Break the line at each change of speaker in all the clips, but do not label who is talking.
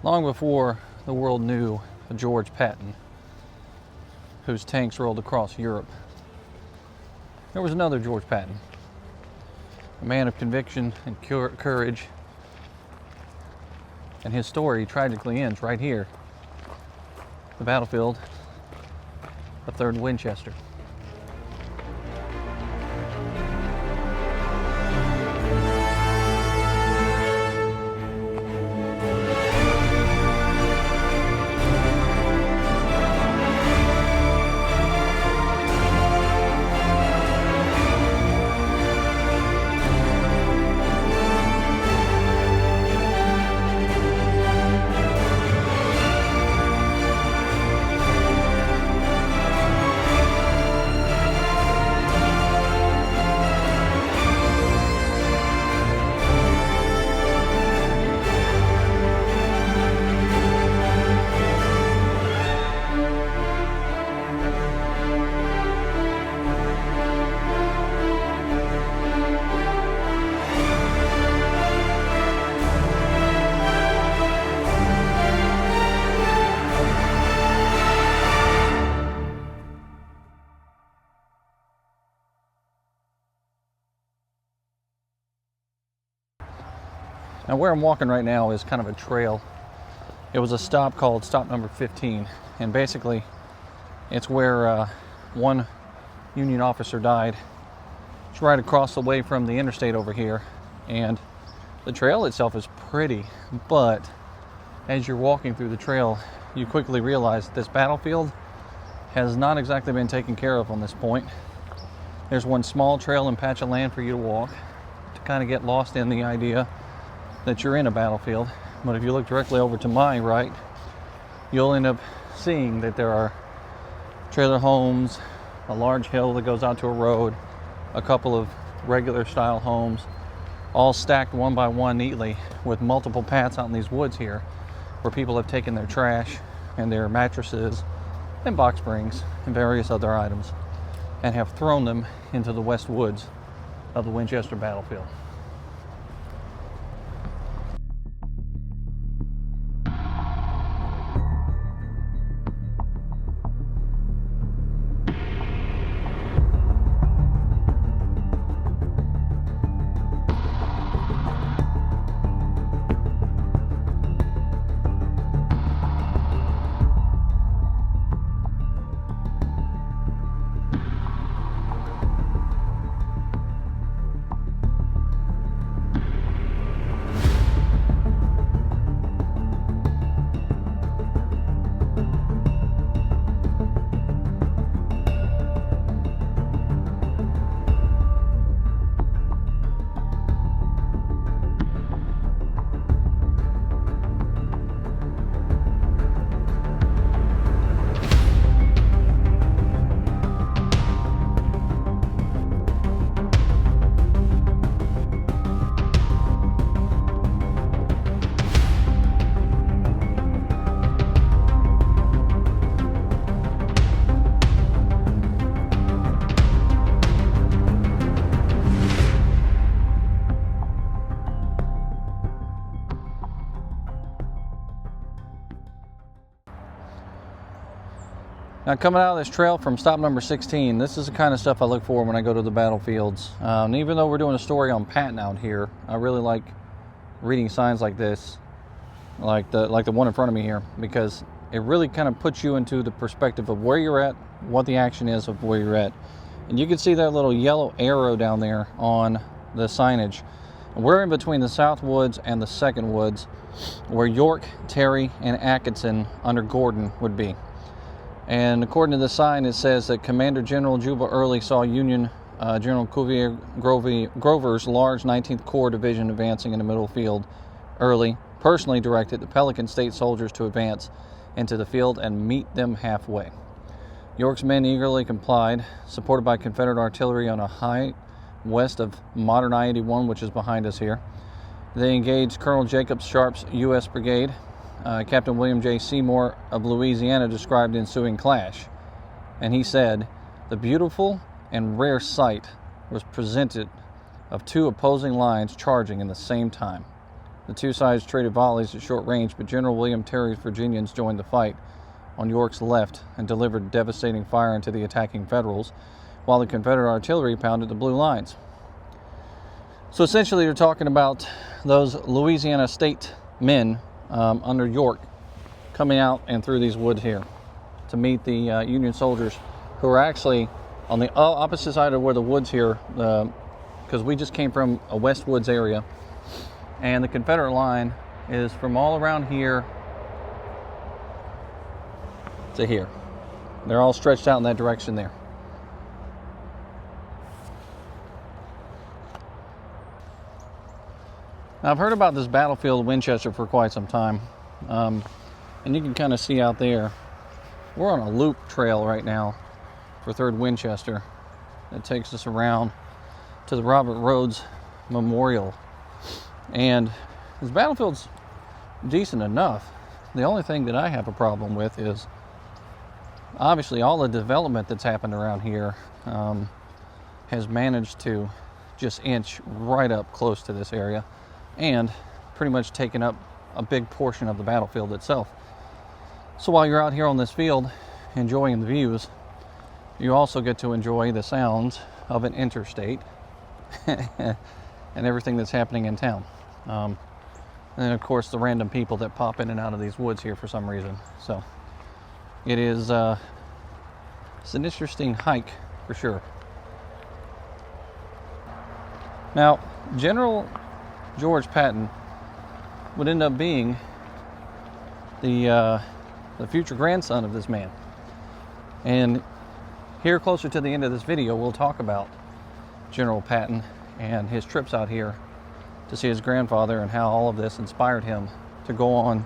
Long before the world knew of George Patton, whose tanks rolled across Europe, there was another George Patton, a man of conviction and courage, and his story tragically ends right here, the battlefield of Third Winchester. Now where I'm walking right now is kind of a trail. It was a stop called stop number 15, and basically it's where one Union officer died. It's right across the way from the interstate over here, and the trail itself is pretty, but as you're walking through the trail you quickly realize that this battlefield has not exactly been taken care of on this point. There's one small trail and patch of land for you to walk to kind of get lost in the idea that you're in a battlefield. But if you look directly over to my right, you'll end up seeing that there are trailer homes, a large hill that goes out to a road, a couple of regular style homes, all stacked one by one neatly with multiple paths out in these woods here where people have taken their trash and their mattresses and box springs and various other items and have thrown them into the west woods of the Winchester battlefield. Now coming out of this trail from stop number 16, this is the kind of stuff I look for when I go to the battlefields. And even though we're doing a story on Patton out here, I really like reading signs like this, like the one in front of me here, because it really kind of puts you into the perspective of where you're at, what the action is of where you're at. And you can see that little yellow arrow down there on the signage. We're in between the South Woods and the Second Woods, where York, Terry, and Atkinson under Gordon would be. And according to the sign, it says that Commander General Juba Early saw Union General Cuvier Grover's large 19th Corps division advancing in the middle field. Early personally directed the Pelican State soldiers to advance into the field and meet them halfway. York's men eagerly complied, supported by Confederate artillery on a height west of modern I-81, which is behind us here. They engaged Colonel Jacob Sharp's U.S. Brigade. Captain William J. Seymour of Louisiana described the ensuing clash, and he said, "The beautiful and rare sight was presented of two opposing lines charging in the same time." The two sides traded volleys at short range, but General William Terry's Virginians joined the fight on York's left and delivered devastating fire into the attacking Federals, while the Confederate artillery pounded the blue lines. So essentially, you're talking about those Louisiana state men under York coming out and through these woods here to meet the Union soldiers, who are actually on the opposite side of where the woods here, because we just came from a West Woods area, and the Confederate line is from all around here to here. They're all stretched out in that direction there. Now, I've heard about this battlefield of Winchester for quite some time, and you can kind of see out there, we're on a loop trail right now for Third Winchester that takes us around to the Robert Rhodes Memorial. And this battlefield's decent enough. The only thing that I have a problem with is obviously all the development that's happened around here has managed to just inch right up close to this area and pretty much taken up a big portion of the battlefield itself. So while you're out here on this field enjoying the views, you also get to enjoy the sounds of an interstate and everything that's happening in town. And then of course the random people that pop in and out of these woods here for some reason. So it is it's an interesting hike for sure. Now, General George Patton would end up being the future grandson of this man. And here closer to the end of this video, we'll talk about General Patton and his trips out here to see his grandfather and how all of this inspired him to go on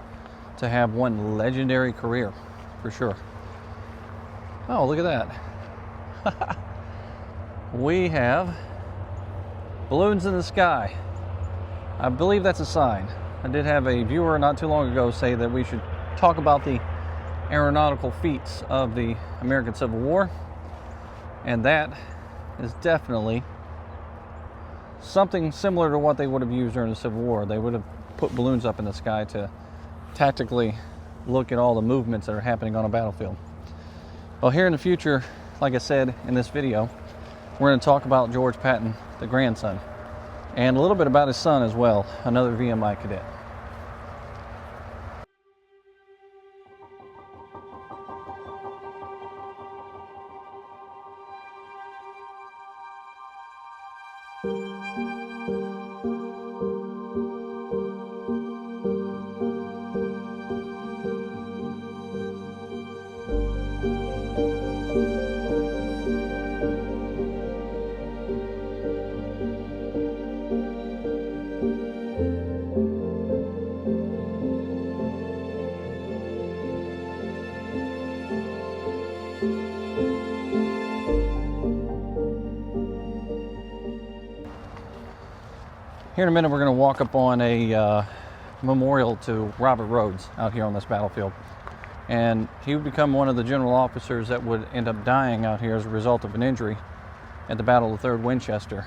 to have one legendary career, for sure. Oh, look at that. We have balloons in the sky. I believe that's a sign. I did have a viewer not too long ago say that we should talk about the aeronautical feats of the American Civil War, and that is definitely something similar to what they would have used during the Civil War. They would have put balloons up in the sky to tactically look at all the movements that are happening on a battlefield. Well, here in the future, like I said in this video, we're going to talk about George Patton, the grandson, and a little bit about his son as well, another VMI cadet. Here in a minute, we're going to walk up on a memorial to Robert Rhodes out here on this battlefield. And he would become one of the general officers that would end up dying out here as a result of an injury at the Battle of Third Winchester.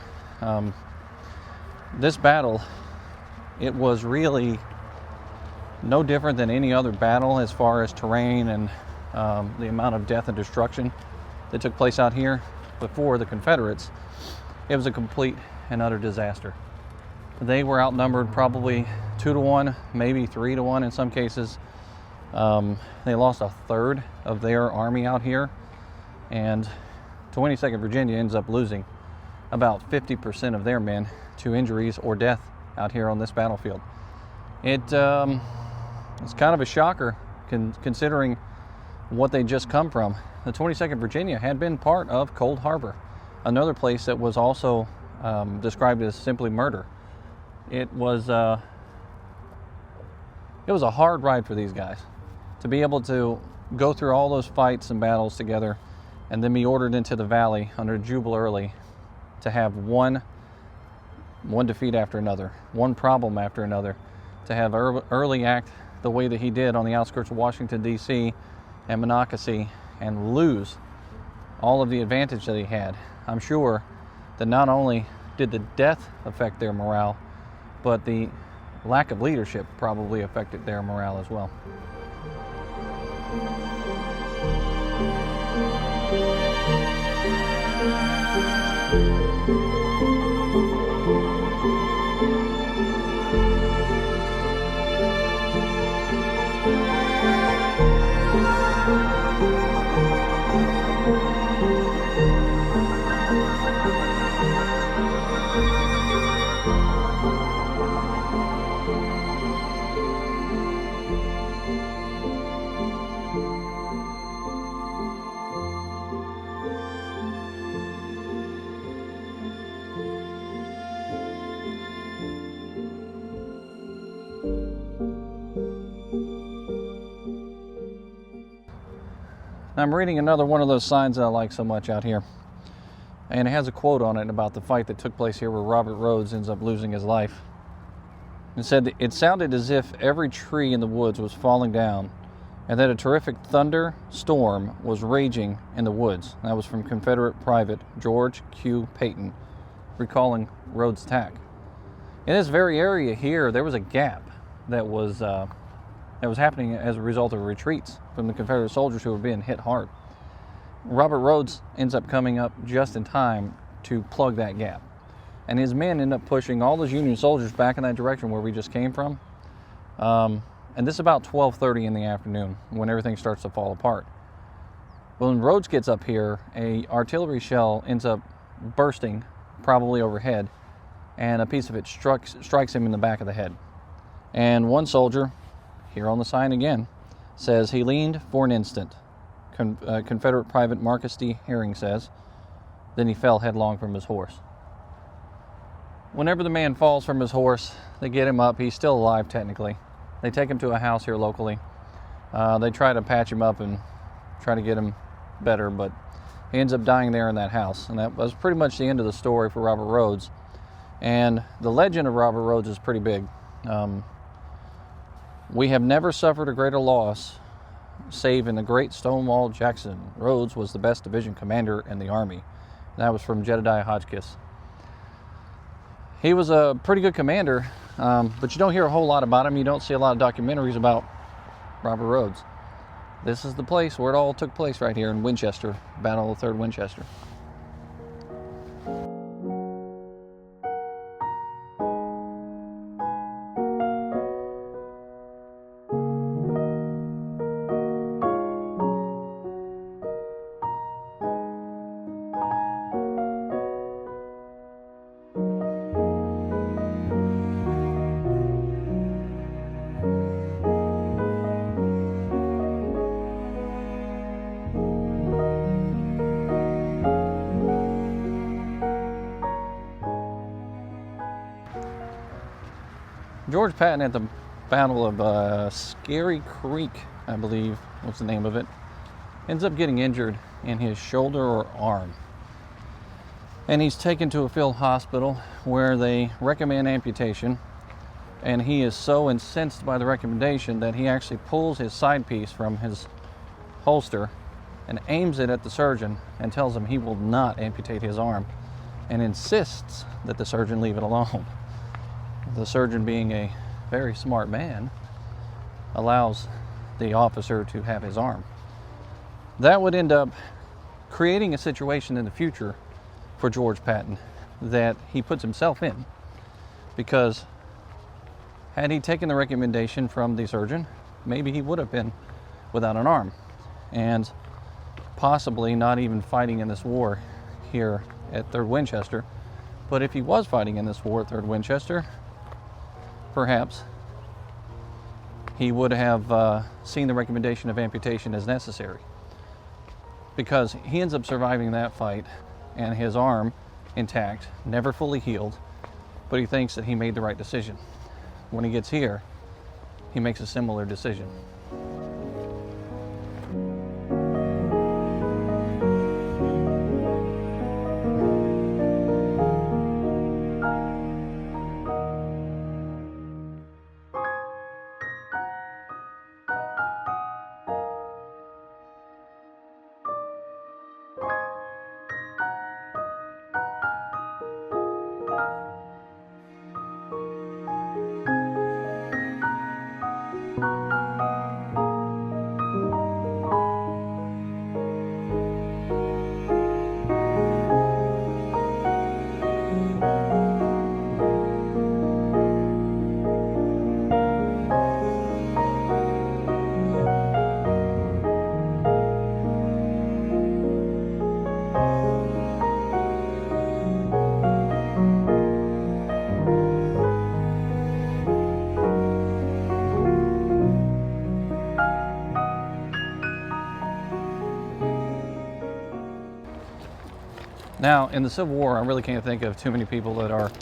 This battle, it was really no different than any other battle as far as terrain and the amount of death and destruction that took place out here. Before the Confederates, it was a complete and utter disaster. They were outnumbered probably 2-1, maybe 3-1 in some cases. They lost a third of their army out here, and 22nd Virginia ends up losing about 50% of their men to injuries or death out here on this battlefield. It's kind of a shocker considering what they just come from. The 22nd Virginia had been part of Cold Harbor, another place that was also described as simply murder. It was a hard ride for these guys to be able to go through all those fights and battles together and then be ordered into the valley under Jubal Early to have one defeat after another, one problem after another, to have Early act the way that he did on the outskirts of Washington, D.C. and Monocacy and lose all of the advantage that he had. I'm sure that not only did the death affect their morale, but the lack of leadership probably affected their morale as well. I'm reading another one of those signs that I like so much out here, and it has a quote on it about the fight that took place here where Robert Rhodes ends up losing his life. It said, "It sounded as if every tree in the woods was falling down and that a terrific thunder storm was raging in the woods." And that was from Confederate Private George Q. Patton, recalling Rhodes' attack. In this very area here, there was a gap that was happening as a result of retreats from the Confederate soldiers who were being hit hard. Robert Rhodes ends up coming up just in time to plug that gap. And his men end up pushing all those Union soldiers back in that direction where we just came from. And this is about 12:30 in the afternoon when everything starts to fall apart. When Rhodes gets up here, a artillery shell ends up bursting, probably overhead, and a piece of it strikes him in the back of the head. And one soldier, here on the sign again, says he leaned for an instant. Confederate Private Marcus D. Herring says, then he fell headlong from his horse. Whenever the man falls from his horse, they get him up. He's still alive technically. They take him to a house here locally. They try to patch him up and try to get him better, but he ends up dying there in that house. And that was pretty much the end of the story for Robert Rhodes. And the legend of Robert Rhodes is pretty big. We have never suffered a greater loss, save in the great Stonewall Jackson. Rhodes was the best division commander in the Army. And that was from Jedediah Hotchkiss. He was a pretty good commander, but you don't hear a whole lot about him. You don't see a lot of documentaries about Robert Rhodes. This is the place where it all took place right here in Winchester, Battle of Third Winchester. George Patton at the Battle of Scary Creek, I believe was the name of it, ends up getting injured in his shoulder or arm. And he's taken to a field hospital where they recommend amputation. And he is so incensed by the recommendation that he actually pulls his side piece from his holster and aims it at the surgeon and tells him he will not amputate his arm and insists that the surgeon leave it alone. The surgeon, being a very smart man, allows the officer to have his arm. That would end up creating a situation in the future for George Patton that he puts himself in, because had he taken the recommendation from the surgeon, maybe he would have been without an arm and possibly not even fighting in this war here at Third Winchester. But if he was fighting in this war at Third Winchester, perhaps he would have seen the recommendation of amputation as necessary, because he ends up surviving that fight and his arm intact, never fully healed, but he thinks that he made the right decision. When he gets here, he makes a similar decision. Now, in the Civil War, I really can't think of too many people that are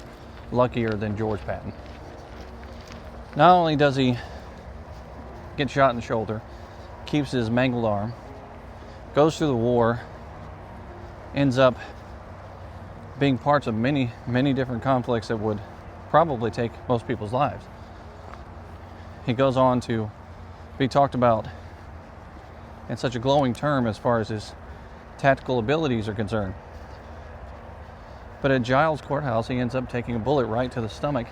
luckier than George Patton. Not only does he get shot in the shoulder, keeps his mangled arm, goes through the war, ends up being parts of many, many different conflicts that would probably take most people's lives. He goes on to be talked about in such a glowing term as far as his tactical abilities are concerned. But at Giles Courthouse, he ends up taking a bullet right to the stomach,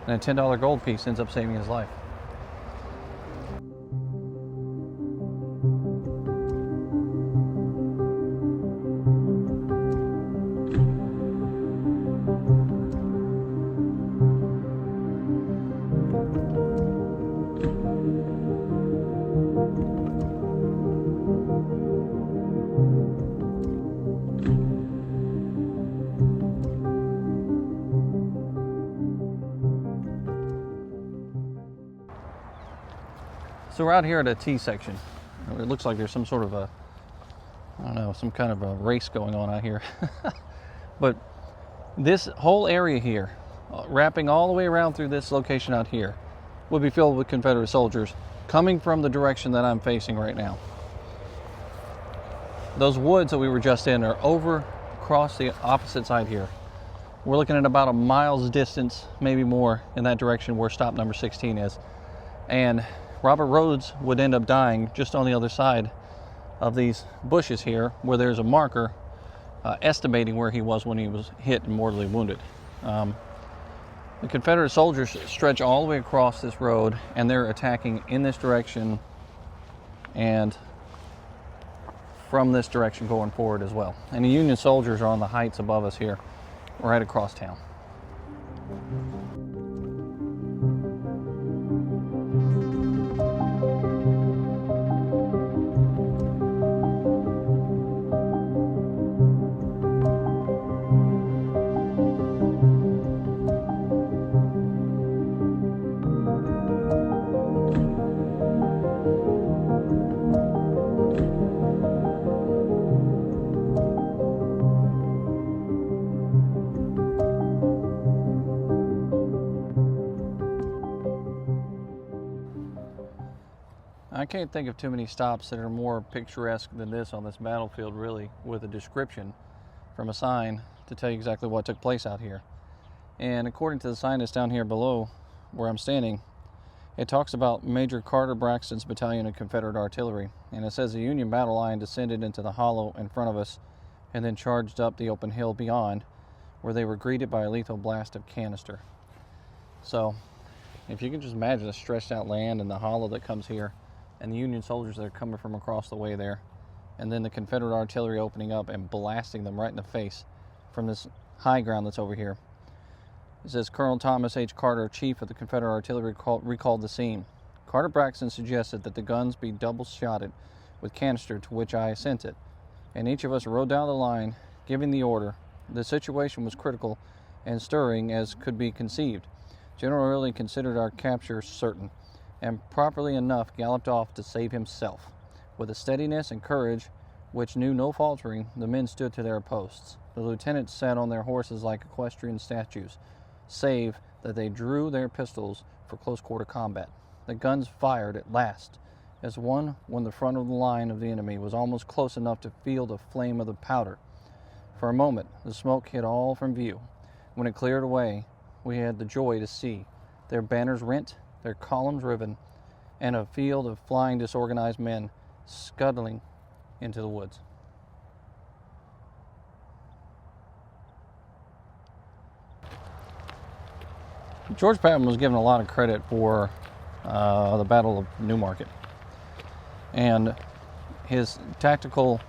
and a $10 gold piece ends up saving his life. So we're out here at a T section. It looks like there's some sort of a, I don't know, some kind of a race going on out here. But this whole area here, wrapping all the way around through this location out here, would be filled with Confederate soldiers coming from the direction that I'm facing right now. Those woods that we were just in are over across the opposite side here. We're looking at about a mile's distance, maybe more, in that direction where stop number 16 is. And Robert Rhodes would end up dying just on the other side of these bushes here, where there's a marker estimating where he was when he was hit and mortally wounded. The Confederate soldiers stretch all the way across this road, and they're attacking in this direction and from this direction going forward as well. And the Union soldiers are on the heights above us here, right across town. I can't think of too many stops that are more picturesque than this on this battlefield, really, with a description from a sign to tell you exactly what took place out here. And according to the sign that's down here below where I'm standing, it talks about Major Carter Braxton's battalion of Confederate Artillery. And it says the Union battle line descended into the hollow in front of us and then charged up the open hill beyond, where they were greeted by a lethal blast of canister. So, if you can just imagine the stretched out land and the hollow that comes here, and the Union soldiers that are coming from across the way there, and then the Confederate artillery opening up and blasting them right in the face from this high ground that's over here. It says, Colonel Thomas H. Carter, chief of the Confederate artillery, recalled the scene. Carter Braxton suggested that the guns be double-shotted with canister, to which I assented, and each of us rode down the line, giving the order. The situation was critical and stirring as could be conceived. General Early considered our capture certain, and properly enough galloped off to save himself. With a steadiness and courage which knew no faltering, the men stood to their posts. The lieutenants sat on their horses like equestrian statues, save that they drew their pistols for close-quarter combat. The guns fired at last, as one when the front of the line of the enemy was almost close enough to feel the flame of the powder. For a moment, the smoke hid all from view. When it cleared away, we had the joy to see their banners rent, their columns riven, and a field of flying disorganized men scuttling into the woods. George Patton was given a lot of credit for the Battle of Newmarket, and his tactical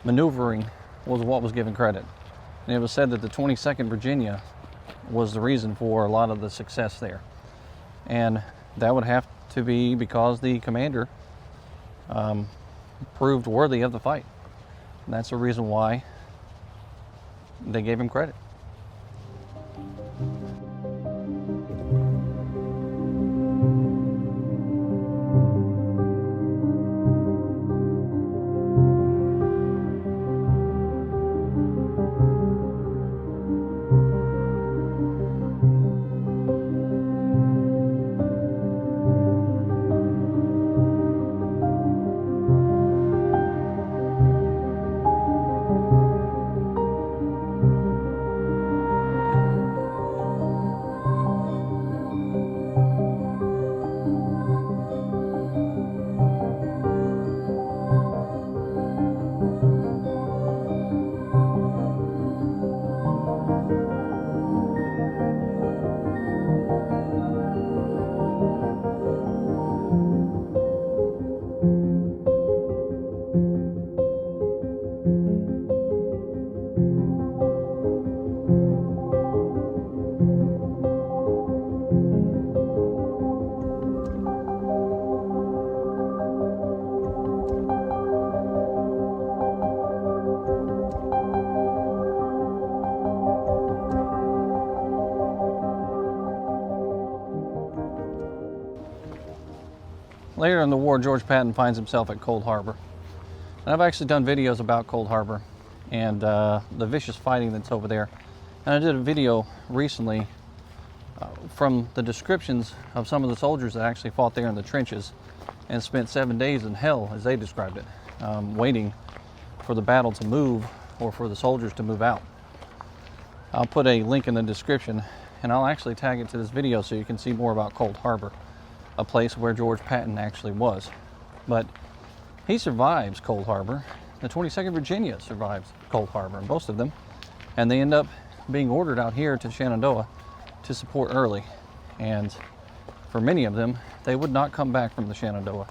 maneuvering was what was given credit. And it was said that the 22nd Virginia was the reason for a lot of the success there. And that would have to be because the commander proved worthy of the fight. And that's the reason why they gave him credit. Later in the war, George Patton finds himself at Cold Harbor. And I've actually done videos about Cold Harbor and the vicious fighting that's over there. And I did a video recently from the descriptions of some of the soldiers that actually fought there in the trenches and spent 7 days in hell, as they described it, waiting for the battle to move or for the soldiers to move out. I'll put a link in the description, and I'll actually tag it to this video so you can see more about Cold Harbor, a place where George Patton actually was. But he survives Cold Harbor. The 22nd Virginia survives Cold Harbor, most of them, and they end up being ordered out here to Shenandoah to support Early. And for many of them, they would not come back from the Shenandoah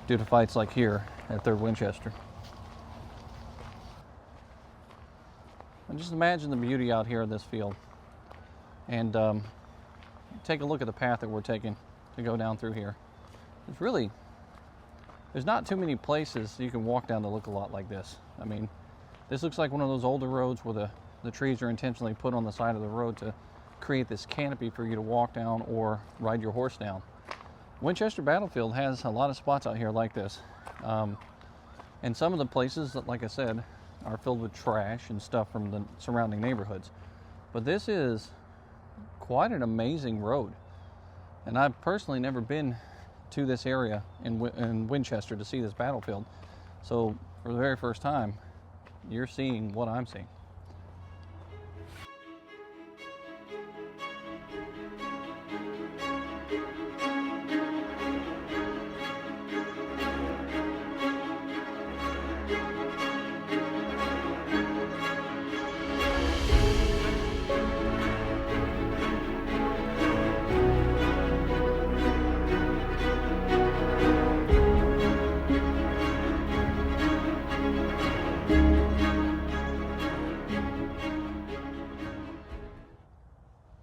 due to fights like here at Third Winchester. And just imagine the beauty out here in this field, and take a look at the path that we're taking to go down through here. There's not too many places you can walk down that look a lot like this. I mean, this looks like one of those older roads where the trees are intentionally put on the side of the road to create this canopy for you to walk down or ride your horse down. Winchester Battlefield has a lot of spots out here like this. And some of the places, like I said, are filled with trash and stuff from the surrounding neighborhoods. But this is quite an amazing road. And I've personally never been to this area in Winchester to see this battlefield. So for the very first time, you're seeing what I'm seeing.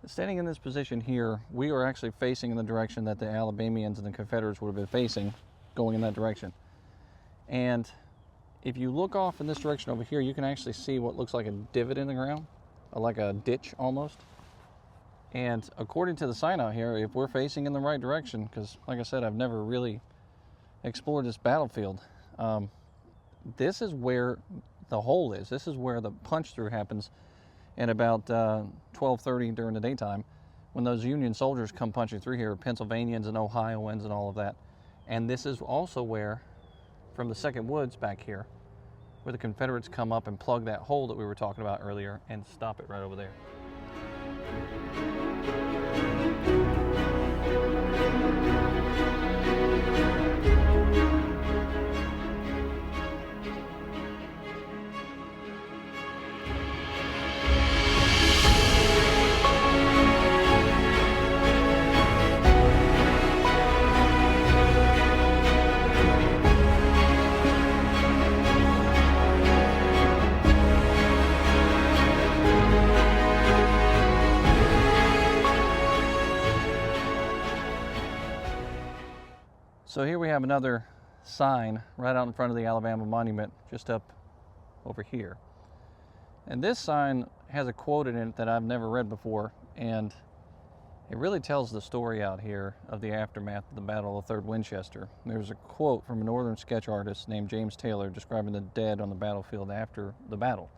Standing in this position here, we are actually facing in the direction that the Alabamians and the Confederates would have been facing, going in that direction. And if you look off in this direction over here, you can actually see what looks like a divot in the ground, like a ditch almost. And according to the sign out here, if we're facing in the right direction, because like I said, I've never really explored this battlefield, this is where the hole is. This is where the punch through happens. And about 12:30 during the daytime, when those Union soldiers come punching through here, Pennsylvanians and Ohioans and all of that. And this is also where, from the second woods back here, where the Confederates come up and plug that hole that we were talking about earlier and stop it right over there. So here we have another sign right out in front of the Alabama Monument, just up over here. And this sign has a quote in it that I've never read before, and it really tells the story out here of the aftermath of the Battle of Third Winchester. There's a quote from a northern sketch artist named James Taylor describing the dead on the battlefield after the battle.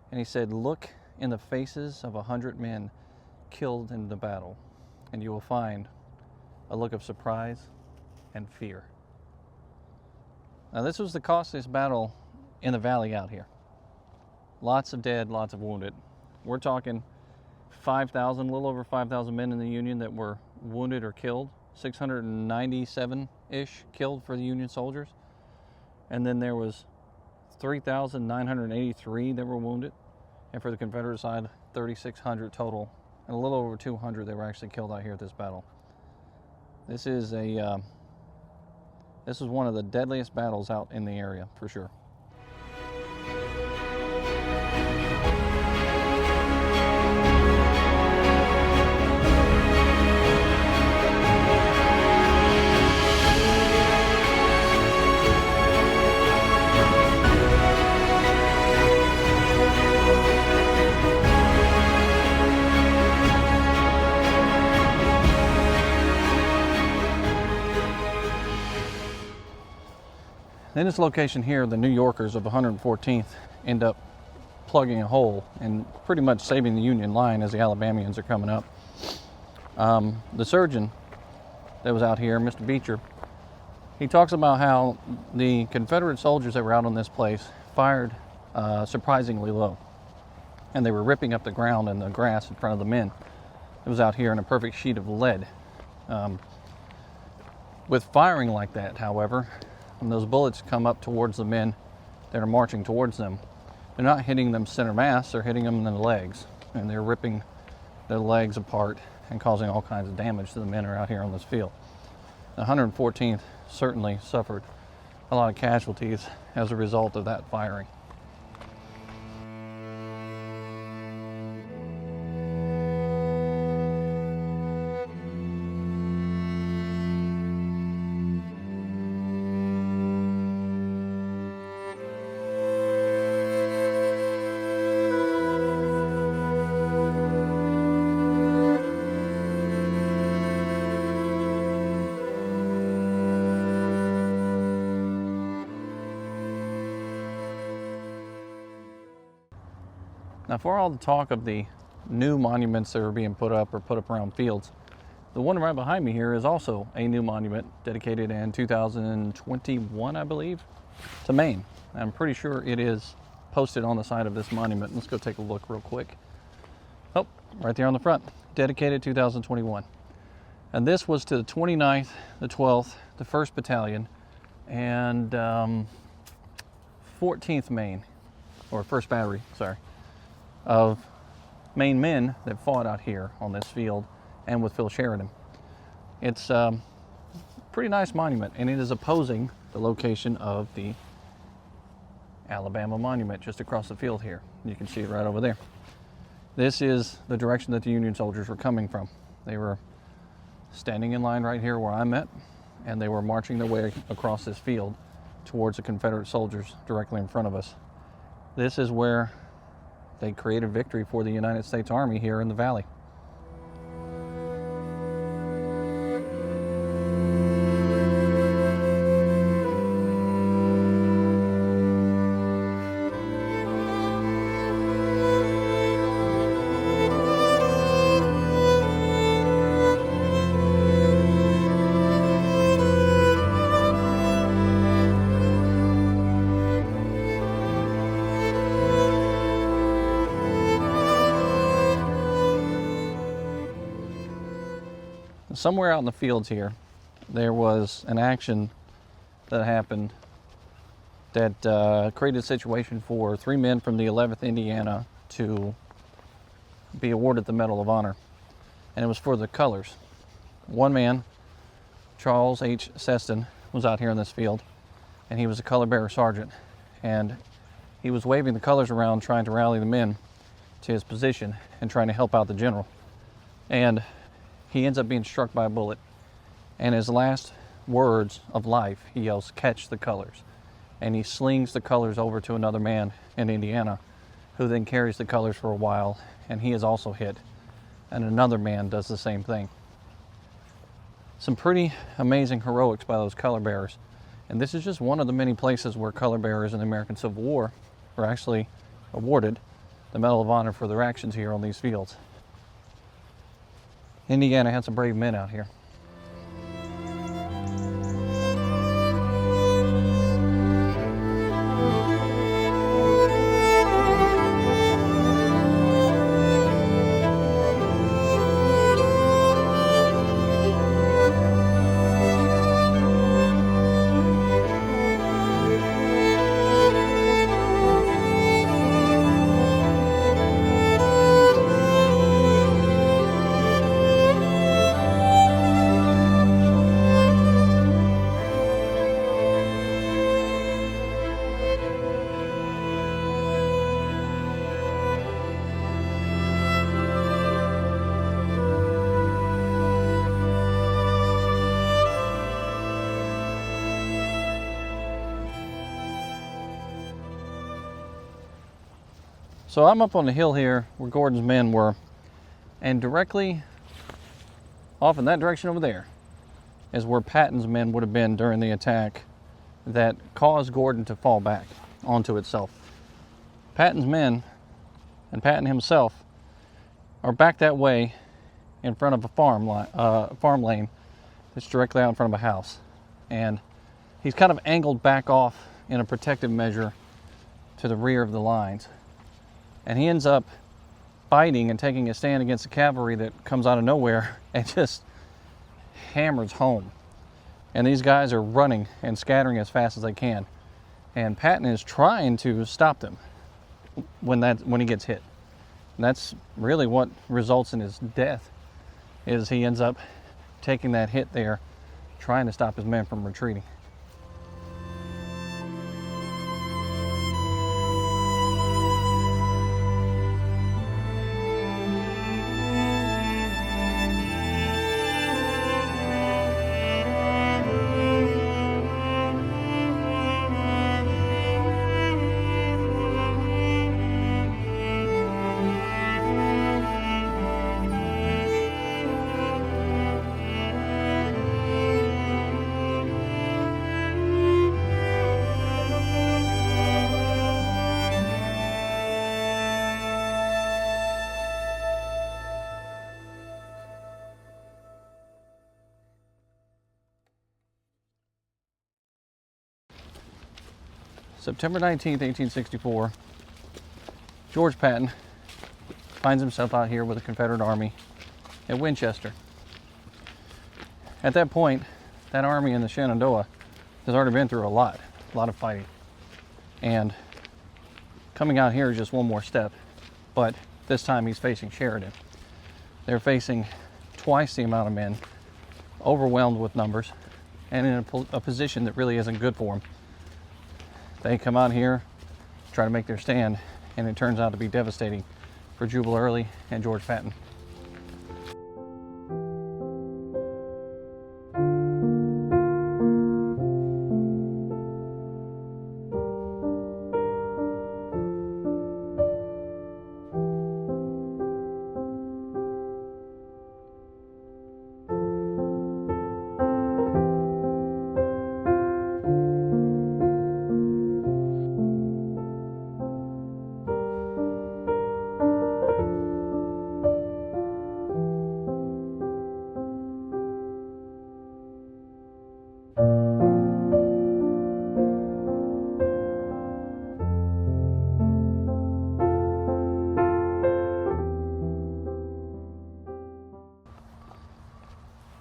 And he said, "Look in the faces of 100 men killed in the battle, and you will find a look of surprise and fear." Now, this was the costliest battle in the valley out here. Lots of dead, lots of wounded. We're talking 5,000, a little over 5,000 men in the Union that were wounded or killed. 697-ish killed for the Union soldiers. And then there was 3,983 that were wounded. And for the Confederate side, 3,600 total. And a little over 200 that were actually killed out here at this battle. This is one of the deadliest battles out in the area, for sure. In this location here, the New Yorkers of 114th end up plugging a hole and pretty much saving the Union line as the Alabamians are coming up. The surgeon that was out here, Mr. Beecher, he talks about how the Confederate soldiers that were out on this place fired surprisingly low, and they were ripping up the ground and the grass in front of the men. It was out here in a perfect sheet of lead. With firing like that, however, when those bullets come up towards the men that are marching towards them, they're not hitting them center mass, they're hitting them in the legs, and they're ripping their legs apart and causing all kinds of damage to the men who are out here on this field. The 114th certainly suffered a lot of casualties as a result of that firing. Now, for all the talk of the new monuments that are being put up around fields, the one right behind me here is also a new monument dedicated in 2021, I believe, to Maine. I'm pretty sure it is posted on the side of this monument. Let's go take a look real quick. Oh, right there on the front, dedicated 2021. And this was to the 29th, the 12th, the 1st Battalion, and 14th Maine, or 1st Battery, sorry, of Maine men that fought out here on this field and with Phil Sheridan. It's a pretty nice monument, and it is opposing the location of the Alabama monument just across the field here. You can see it right over there. This is the direction that the Union soldiers were coming from. They were standing in line right here where I'm at, and they were marching their way across this field towards the Confederate soldiers directly in front of us. This is where they created victory for the United States Army here in the valley. Somewhere out in the fields here, there was an action that happened that created a situation for 3 men from the 11th Indiana to be awarded the Medal of Honor. And it was for the colors. One man, Charles H. Seston, was out here in this field, and he was a color bearer sergeant. And he was waving the colors around, trying to rally the men to his position and trying to help out the general. And he ends up being struck by a bullet, and his last words of life, he yells, "Catch the colors." And he slings the colors over to another man in Indiana, who then carries the colors for a while, and he is also hit. And another man does the same thing. Some pretty amazing heroics by those color bearers. And this is just one of the many places where color bearers in the American Civil War were actually awarded the Medal of Honor for their actions here on these fields. Indiana had some brave men out here. So I'm up on the hill here where Gordon's men were, and directly off in that direction over there is where Patton's men would have been during the attack that caused Gordon to fall back onto itself. Patton's men and Patton himself are back that way in front of a farm lane that's directly out in front of a house. And he's kind of angled back off in a protective measure to the rear of the lines. And he ends up fighting and taking a stand against the cavalry that comes out of nowhere and just hammers home. And these guys are running and scattering as fast as they can. And Patton is trying to stop them when he gets hit. And that's really what results in his death, is he ends up taking that hit there, trying to stop his men from retreating. September 19th, 1864, George Patton finds himself out here with the Confederate Army at Winchester. At that point, that army in the Shenandoah has already been through a lot of fighting. And coming out here is just one more step, but this time he's facing Sheridan. They're facing twice the amount of men, overwhelmed with numbers, and in a position that really isn't good for them. They come out here, try to make their stand, and it turns out to be devastating for Jubal Early and George Patton.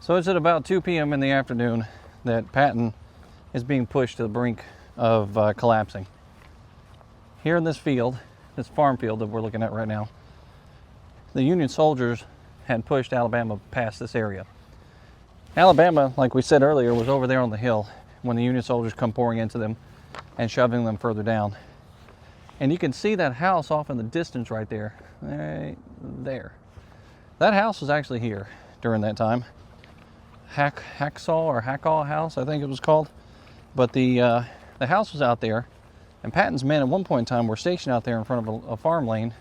So it's at about 2 p.m. in the afternoon that Patton is being pushed to the brink of collapsing. Here in this field, this farm field that we're looking at right now, the Union soldiers had pushed Alabama past this area. Alabama, like we said earlier, was over there on the hill when the Union soldiers come pouring into them and shoving them further down. And you can see that house off in the distance right there. Right there. That house was actually here during that time. Hackaw House, I think it was called. But the house was out there, and Patton's men at one point in time were stationed out there in front of a farm lane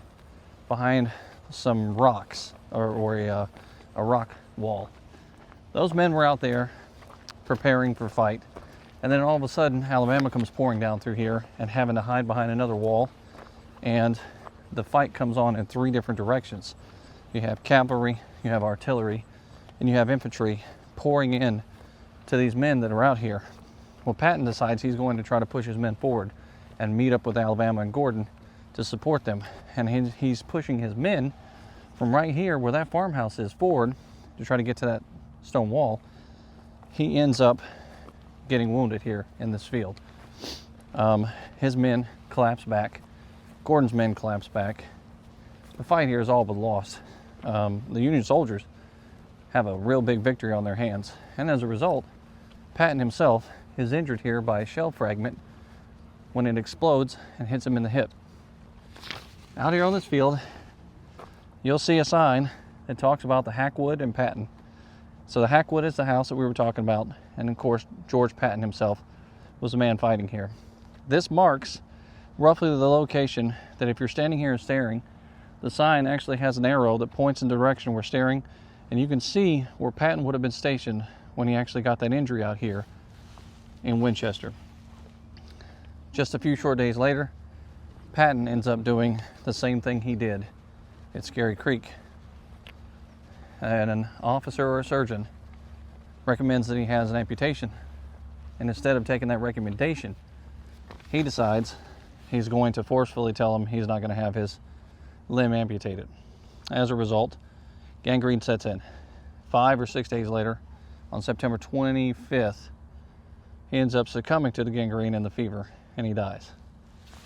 behind some rocks, or a rock wall. Those men were out there preparing for fight, and then all of a sudden Alabama comes pouring down through here and having to hide behind another wall, and the fight comes on in three different directions. You have cavalry, you have artillery, and you have infantry pouring in to these men that are out here. Well, Patton decides he's going to try to push his men forward and meet up with Alabama and Gordon to support them. And he's pushing his men from right here where that farmhouse is forward to try to get to that stone wall. He ends up getting wounded here in this field. His men collapse back. Gordon's men collapse back. The fight here is all but lost. The Union soldiers have a real big victory on their hands. And as a result, Patton himself is injured here by a shell fragment when it explodes and hits him in the hip. Out here on this field, you'll see a sign that talks about the Hackwood and Patton. So the Hackwood is the house that we were talking about, and of course George Patton himself was the man fighting here. This marks roughly the location that if you're standing here and staring, the sign actually has an arrow that points in the direction we're staring, and you can see where Patton would have been stationed when he actually got that injury out here in Winchester. Just a few short days later, Patton ends up doing the same thing he did at Scary Creek. And an officer or a surgeon recommends that he has an amputation. And instead of taking that recommendation, he decides he's going to forcefully tell him he's not going to have his limb amputated. As a result, gangrene sets in. 5 or 6 days later, on September 25th, he ends up succumbing to the gangrene and the fever, and he dies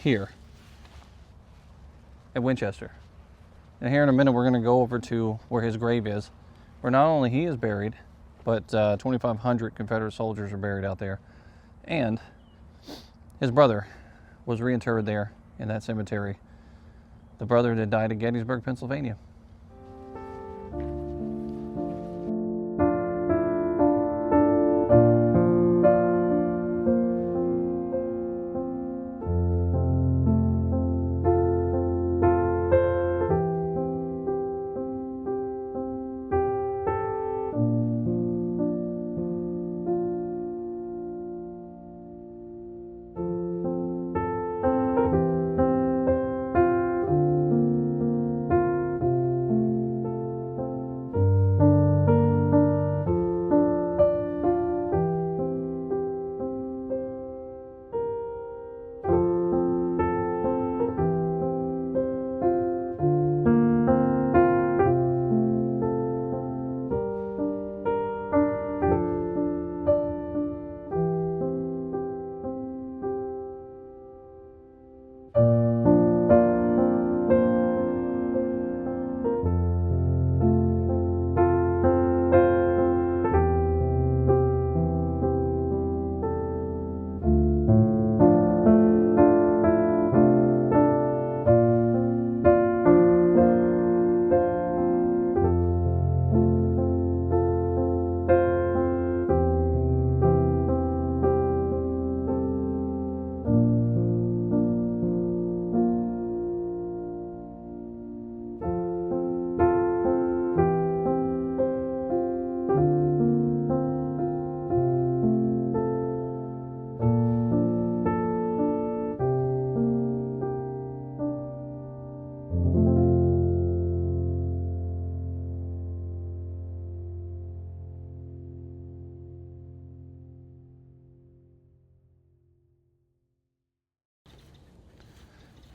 here at Winchester. And here in a minute, we're going to go over to where his grave is, where not only he is buried, but 2,500 Confederate soldiers are buried out there. And his brother was reinterred there in that cemetery. The brother that died at Gettysburg, Pennsylvania.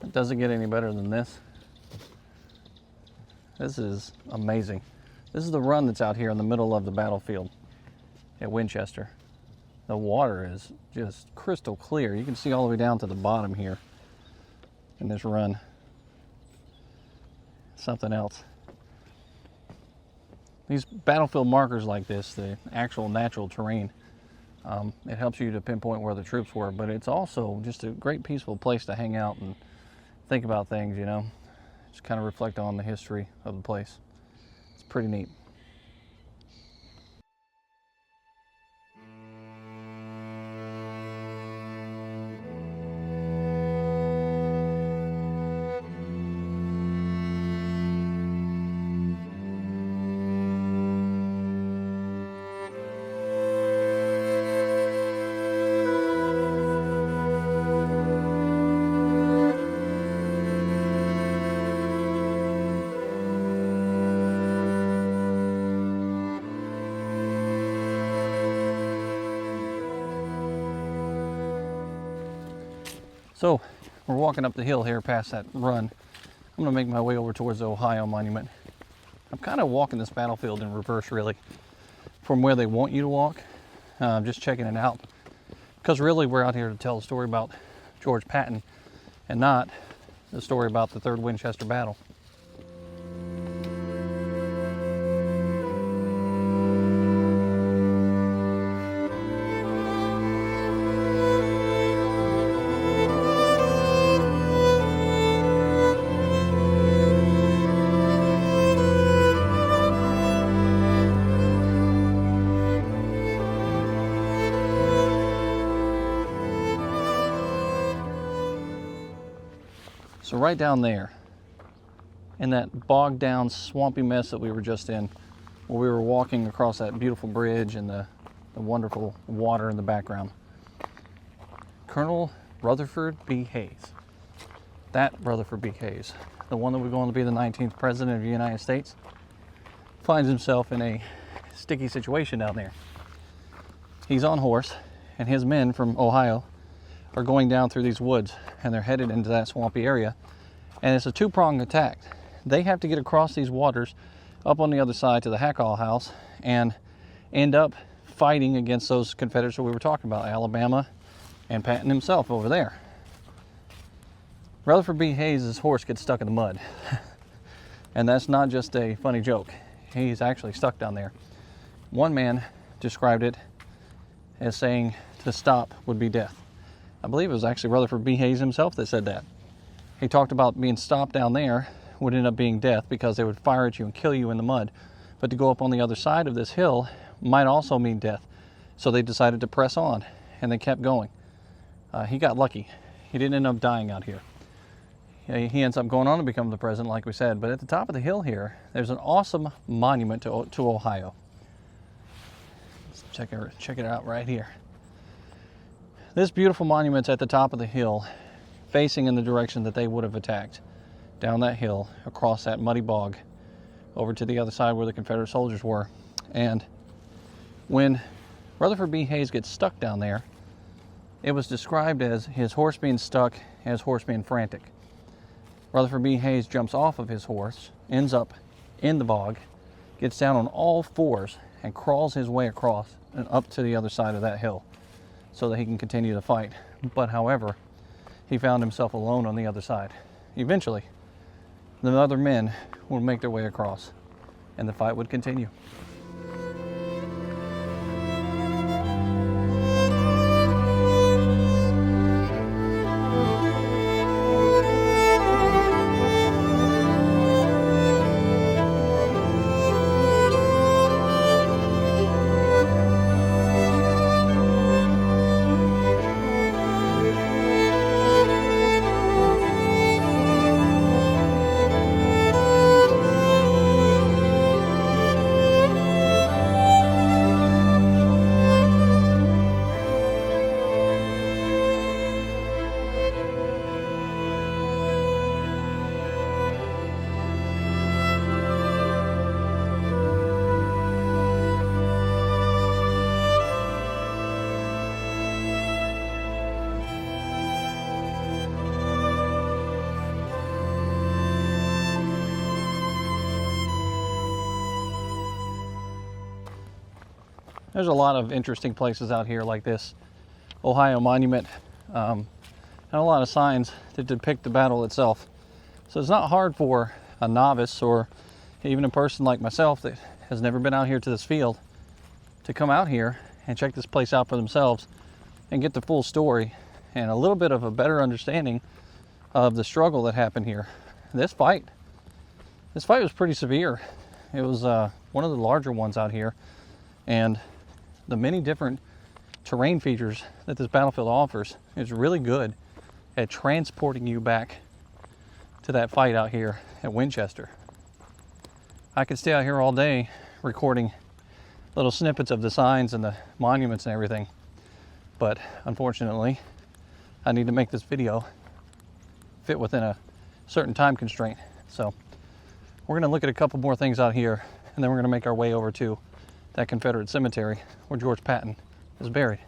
It doesn't get any better than this. This is amazing. This is the run that's out here in the middle of the battlefield at Winchester. The water is just crystal clear. You can see all the way down to the bottom here in this run. Something else. These battlefield markers like this, the actual natural terrain, it helps you to pinpoint where the troops were, but it's also just a great peaceful place to hang out and think about things, you know, just kind of reflect on the history of the place. It's pretty neat. So we're walking up the hill here past that run. I'm gonna make my way over towards the Ohio Monument. I'm kind of walking this battlefield in reverse, really, from where they want you to walk. Just checking it out. Because really we're out here to tell a story about George Patton and not the story about the Third Winchester battle. So right down there, in that bogged down, swampy mess that we were just in, where we were walking across that beautiful bridge and the wonderful water in the background, Colonel Rutherford B. Hayes. That Rutherford B. Hayes, the one that was going to be the 19th president of the United States, finds himself in a sticky situation down there. He's on horse, and his men from Ohio are going down through these woods, and they're headed into that swampy area. And it's a two-pronged attack. They have to get across these waters up on the other side to the Hackall house and end up fighting against those Confederates that we were talking about, Alabama and Patton himself over there. Rutherford B. Hayes' horse gets stuck in the mud. And that's not just a funny joke. He's actually stuck down there. One man described it as saying to stop would be death. I believe it was actually Rutherford B. Hayes himself that said that. He talked about being stopped down there would end up being death because they would fire at you and kill you in the mud. But to go up on the other side of this hill might also mean death. So they decided to press on, and they kept going. He got lucky. He didn't end up dying out here. He ends up going on to become the president, like we said. But at the top of the hill here, there's an awesome monument to Ohio. Let's check it out right here. This beautiful monument's at the top of the hill, facing in the direction that they would have attacked. Down that hill, across that muddy bog, over to the other side where the Confederate soldiers were. And when Rutherford B. Hayes gets stuck down there, it was described as his horse being stuck and his horse being frantic. Rutherford B. Hayes jumps off of his horse, ends up in the bog, gets down on all fours, and crawls his way across and up to the other side of that hill so that he can continue the fight. But however, he found himself alone on the other side. Eventually, the other men would make their way across, and the fight would continue. There's a lot of interesting places out here like this Ohio Monument, and a lot of signs that depict the battle itself. So it's not hard for a novice or even a person like myself that has never been out here to this field to come out here and check this place out for themselves and get the full story and a little bit of a better understanding of the struggle that happened here. This fight was pretty severe. It was one of the larger ones out here, and the many different terrain features that this battlefield offers is really good at transporting you back to that fight out here at Winchester. I could stay out here all day recording little snippets of the signs and the monuments and everything, but unfortunately I need to make this video fit within a certain time constraint. So we're going to look at a couple more things out here, and then we're going to make our way over to that Confederate cemetery where George Patton is buried.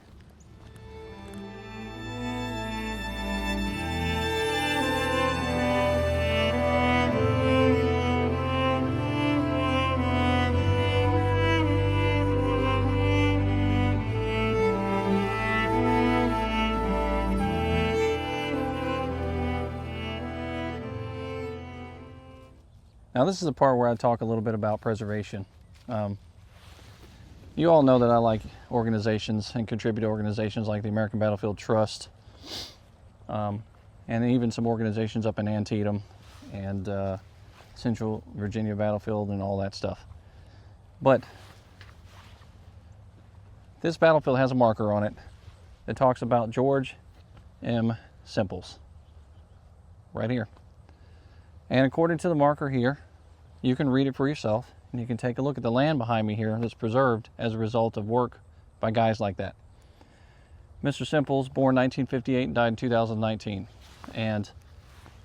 Now this is the part where I talk a little bit about preservation. You all know that I like organizations and contribute to organizations like the American Battlefield Trust, and even some organizations up in Antietam and Central Virginia Battlefield and all that stuff. But this battlefield has a marker on it that talks about George M. Sempeles, right here. And according to the marker here, you can read it for yourself, and you can take a look at the land behind me here that's preserved as a result of work by guys like that. Mr. Sempeles, born 1958 and died in 2019. And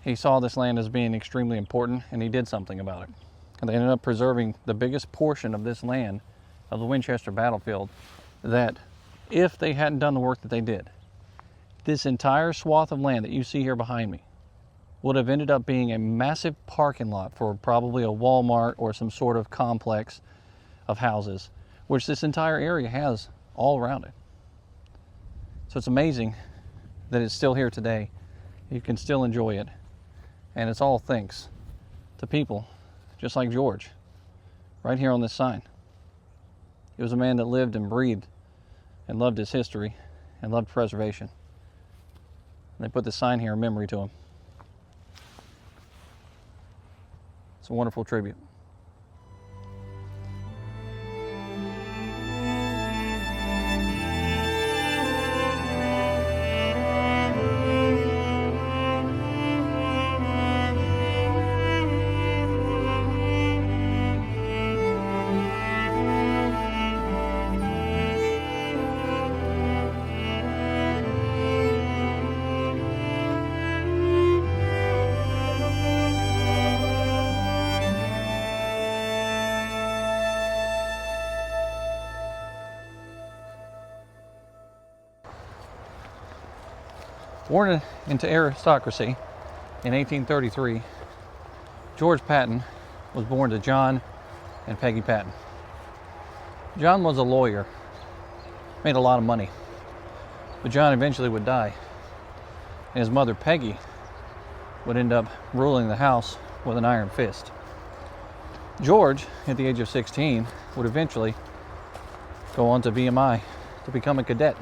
he saw this land as being extremely important, and he did something about it. And they ended up preserving the biggest portion of this land, of the Winchester battlefield, that if they hadn't done the work that they did, this entire swath of land that you see here behind me would have ended up being a massive parking lot for probably a Walmart or some sort of complex of houses, which this entire area has all around it. So it's amazing that it's still here today. You can still enjoy it. And it's all thanks to people just like George, right here on this sign. He was a man that lived and breathed and loved his history and loved preservation. And they put this sign here in memory to him. It's a wonderful tribute. Born into aristocracy in 1833, George Patton was born to John and Peggy Patton. John was a lawyer, made a lot of money, but John eventually would die, and his mother Peggy would end up ruling the house with an iron fist. George, at the age of 16, would eventually go on to BMI to become a cadet.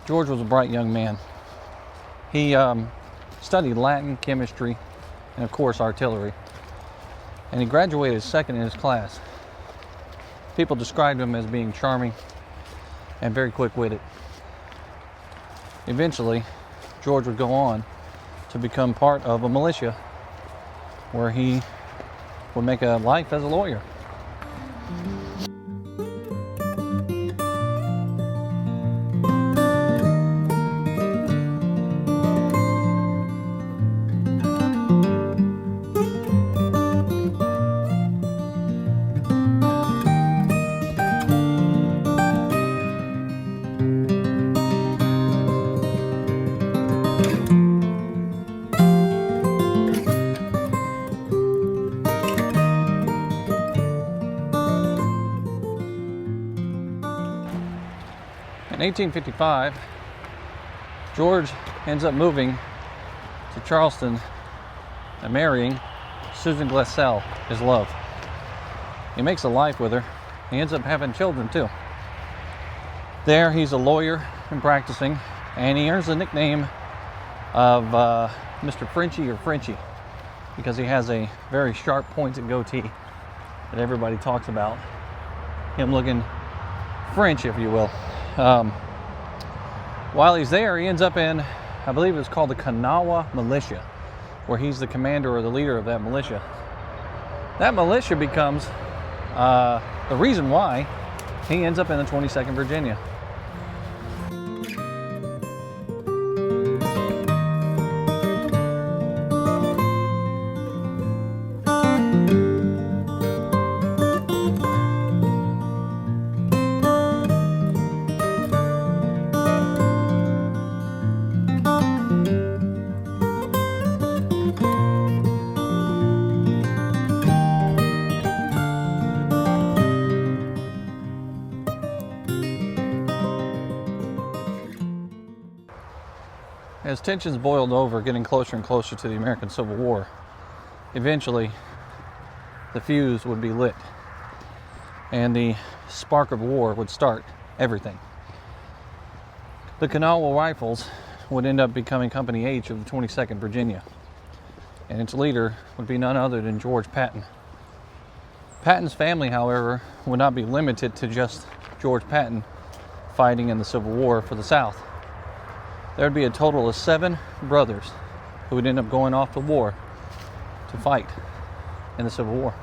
George was a bright young man. He studied Latin, chemistry, and of course artillery. And he graduated second in his class. People described him as being charming and very quick-witted. Eventually, George would go on to become part of a militia where he would make a life as a lawyer. In 1855, George ends up moving to Charleston and marrying Susan Glessell, his love. He makes a life with her. He ends up having children too. There, he's a lawyer and practicing, and he earns the nickname of Mr. Frenchy or Frenchy because he has a very sharp pointed goatee that everybody talks about. Him looking French, if you will. While he's there, he ends up in, I believe it's called the Kanawha Militia, where he's the commander or the leader of that militia. That militia becomes the reason why he ends up in the 22nd Virginia. As tensions boiled over, getting closer and closer to the American Civil War, eventually the fuse would be lit and the spark of war would start everything. The Kanawha Rifles would end up becoming Company H of the 22nd Virginia. and its leader would be none other than George Patton. Patton's family, however, would not be limited to just George Patton fighting in the Civil War for the South. There would be a total of 7 brothers who would end up going off to war to fight in the Civil War.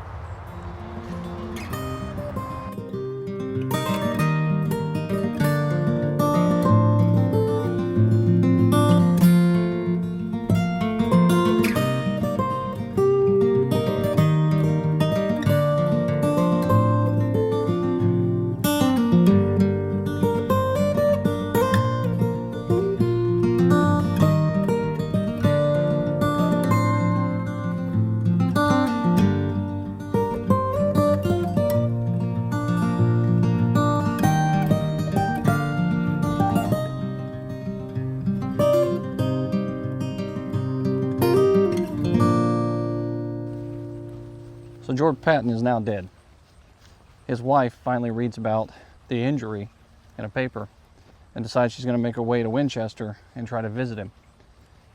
So George Patton is now dead. His wife finally reads about the injury in a paper and decides she's going to make her way to Winchester and try to visit him.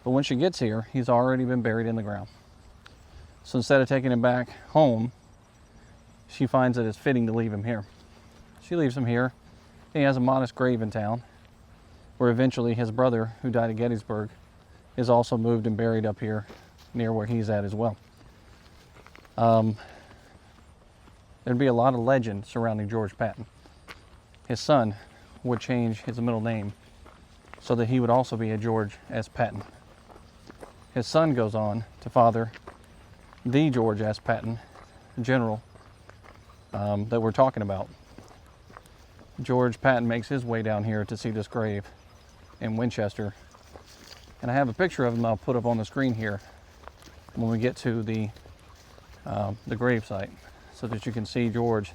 But when she gets here, he's already been buried in the ground. So instead of taking him back home, she finds that it's fitting to leave him here. She leaves him here. He has a modest grave in town, where eventually his brother, who died at Gettysburg, is also moved and buried up here near where he's at as well. There'd be a lot of legend surrounding George Patton. His son would change his middle name so that he would also be a George S. Patton. His son goes on to father the George S. Patton, general, that we're talking about. George Patton makes his way down here to see this grave in Winchester. And I have a picture of him I'll put up on the screen here when we get to the grave site, so that you can see George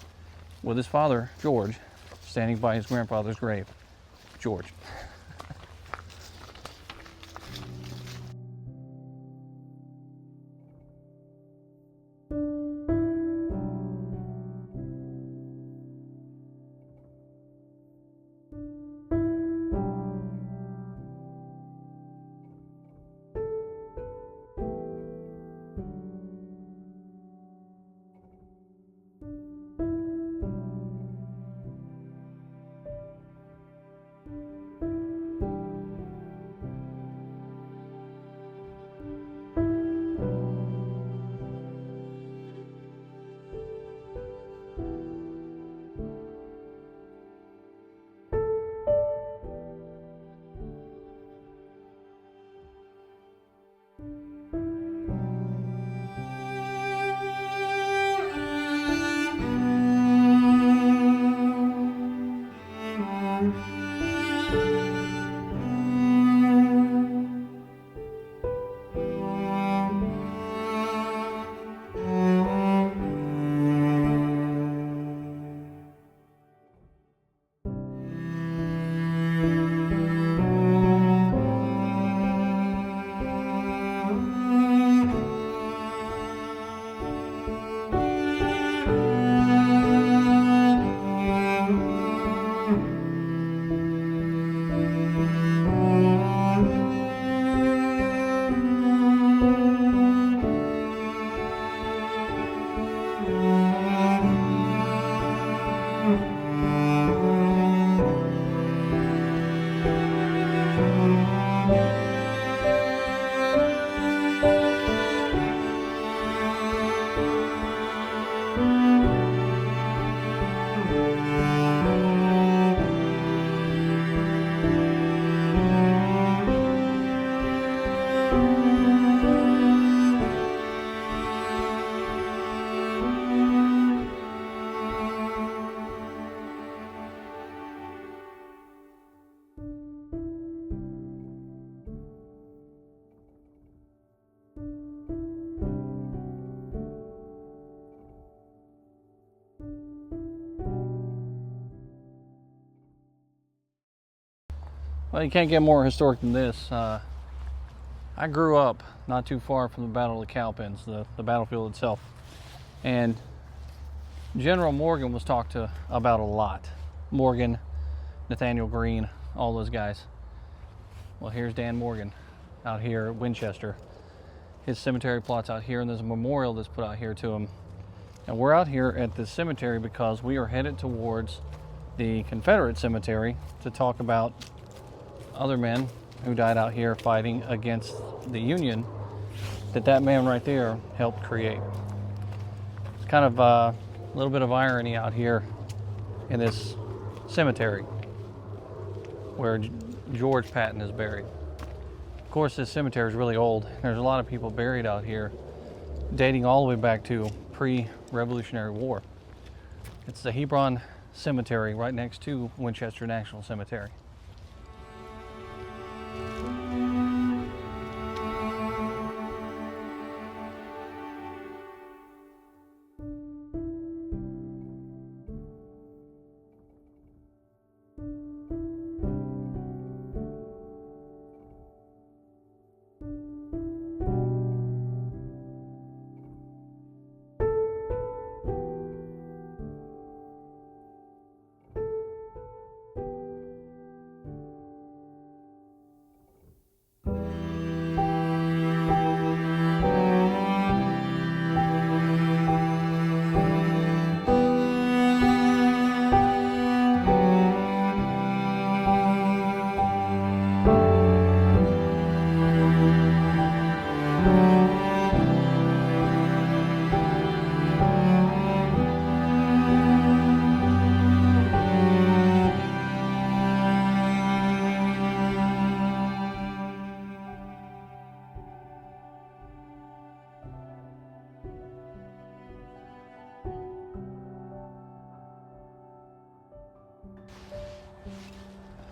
with his father, George, standing by his grandfather's grave. George. Well, you can't get more historic than this. I grew up not too far from the Battle of the Cowpens, the battlefield itself. And General Morgan was talked to about a lot. Morgan, Nathaniel Greene, all those guys. Well, here's Dan Morgan out here at Winchester. His cemetery plot's out here, and there's a memorial that's put out here to him. And we're out here at this cemetery because we are headed towards the Confederate cemetery to talk about other men who died out here fighting against the Union that man right there helped create. It's kind of a little bit of irony out here in this cemetery where George Patton is buried. Of course, this cemetery is really old. There's a lot of people buried out here dating all the way back to pre-Revolutionary War. It's the Hebron Cemetery right next to Winchester National Cemetery.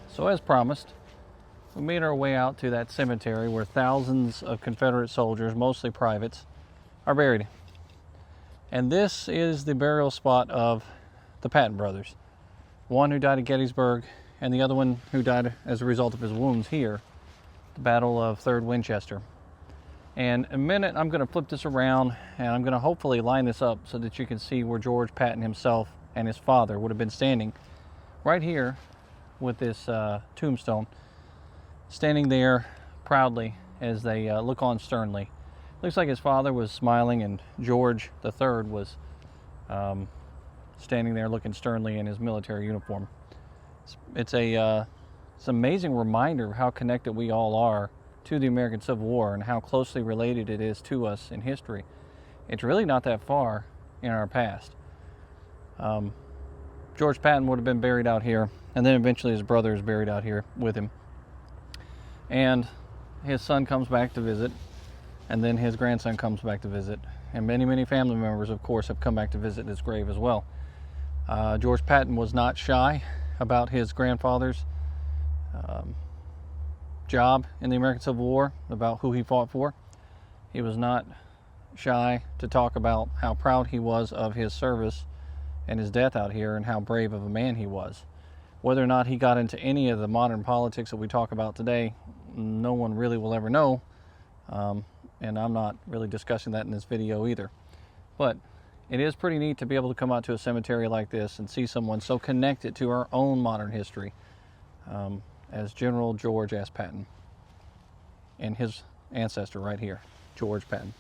So as promised, we made our way out to that cemetery where thousands of Confederate soldiers, mostly privates, are buried. And this is the burial spot of the Patton brothers. One who died at Gettysburg, and the other one who died as a result of his wounds here, the Battle of Third Winchester. And in a minute, I'm going to flip this around, and I'm going to hopefully line this up so that you can see where George Patton himself and his father would have been standing right here with this tombstone, standing there proudly as they look on sternly. Looks like his father was smiling, and George III was standing there looking sternly in his military uniform. It's an amazing reminder of how connected we all are to the American Civil War and how closely related it is to us in history. It's really not that far in our past. George Patton would have been buried out here, and then eventually his brother is buried out here with him. And his son comes back to visit, and then his grandson comes back to visit, and many, many family members, of course, have come back to visit his grave as well. George Patton was not shy about his grandfather's job in the American Civil War, about who he fought for. He was not shy to talk about how proud he was of his service and his death out here and how brave of a man he was. Whether or not he got into any of the modern politics that we talk about today, no one really will ever know. And I'm not really discussing that in this video either. But it is pretty neat to be able to come out to a cemetery like this and see someone so connected to our own modern history as General George S. Patton and his ancestor right here, George Patton.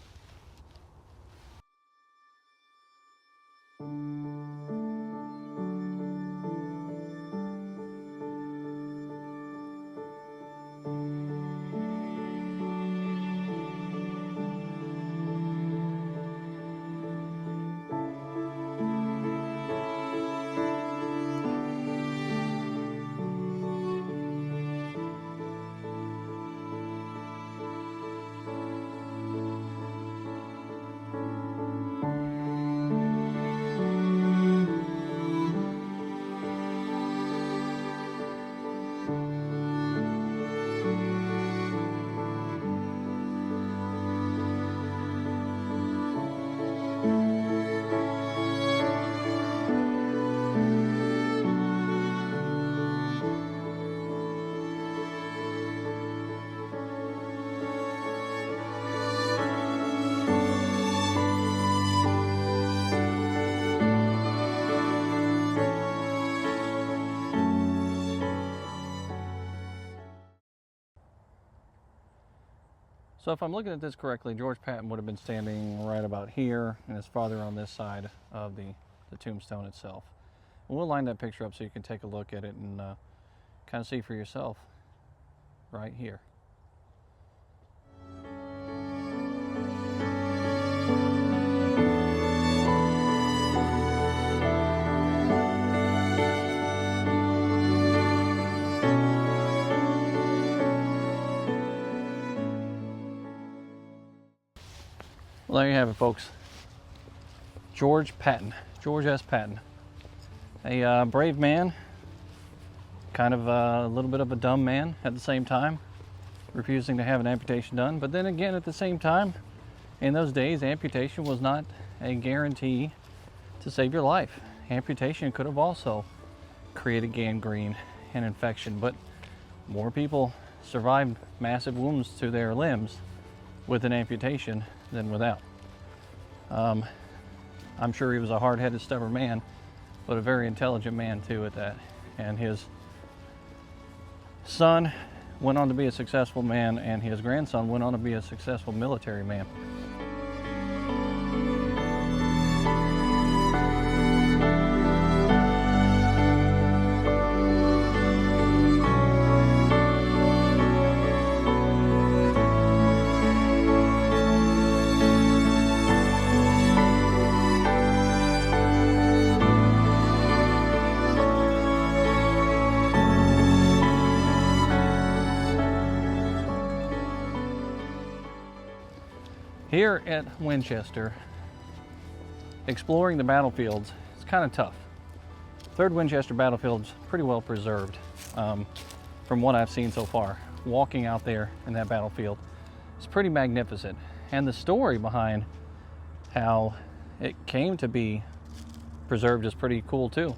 So if I'm looking at this correctly, George Patton would have been standing right about here, and his father on this side of the tombstone itself. And we'll line that picture up so you can take a look at it and kind of see for yourself right here. Well, there you have it, folks. George Patton, George S. Patton. A brave man, kind of a little bit of a dumb man at the same time, refusing to have an amputation done. But then again, at the same time, in those days, amputation was not a guarantee to save your life. Amputation could have also created gangrene and infection, but more people survived massive wounds to their limbs with an amputation than without. I'm sure he was a hard-headed, stubborn man, but a very intelligent man too at that. And his son went on to be a successful man, and his grandson went on to be a successful military man. Here at Winchester, exploring the battlefields, it's kind of tough. Third Winchester battlefield's pretty well preserved from what I've seen so far. Walking out there in that battlefield, it's pretty magnificent. And the story behind how it came to be preserved is pretty cool too,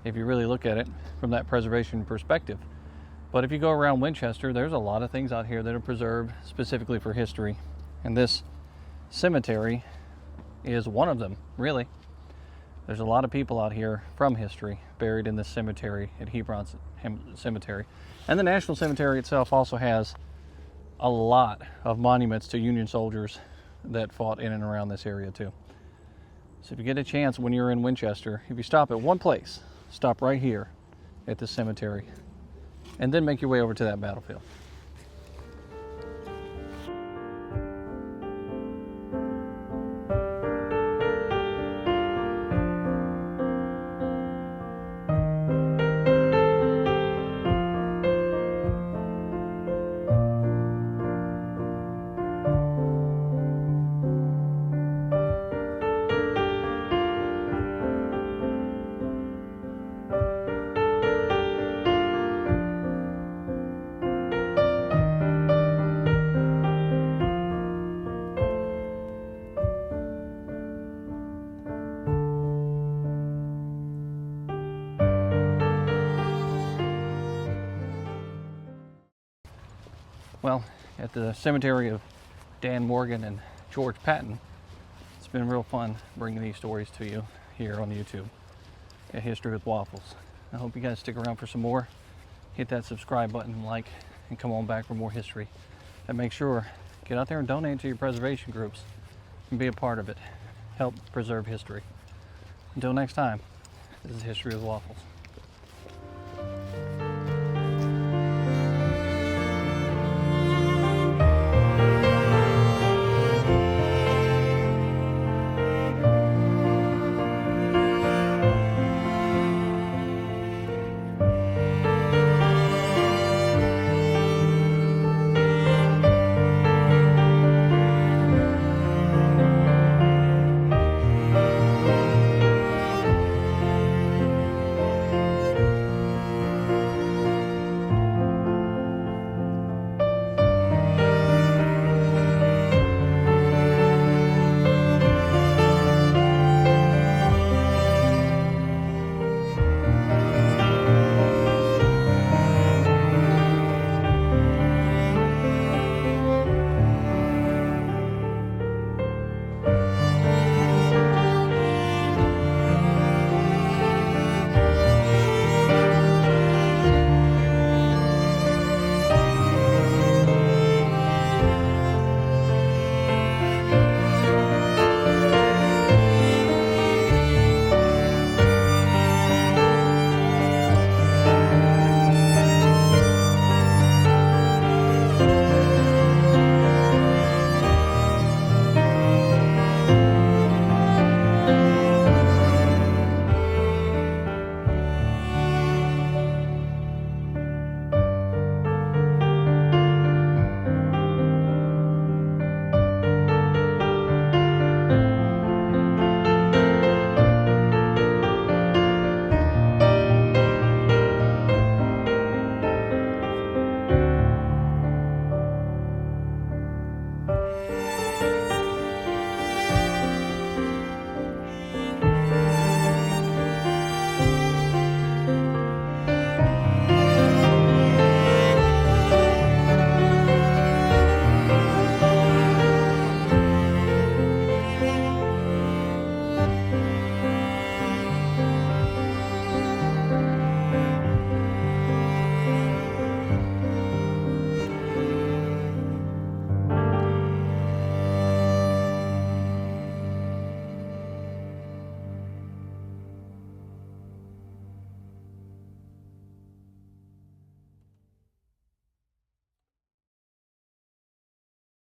if you really look at it from that preservation perspective. But if you go around Winchester, there's a lot of things out here that are preserved specifically for history. And this cemetery is one of them, really. There's a lot of people out here from history buried in this cemetery at Hebron Cemetery. And the National Cemetery itself also has a lot of monuments to Union soldiers that fought in and around this area too. So if you get a chance when you're in Winchester, if you stop at one place, stop right here at this cemetery, and then make your way over to that battlefield. Well, at the cemetery of Dan Morgan and George Patton, it's been real fun bringing these stories to you here on YouTube at History with Waffles. I hope you guys stick around for some more. Hit that subscribe button and like, and come on back for more history. And make sure, get out there and donate to your preservation groups and be a part of it. Help preserve history. Until next time, this is History with Waffles.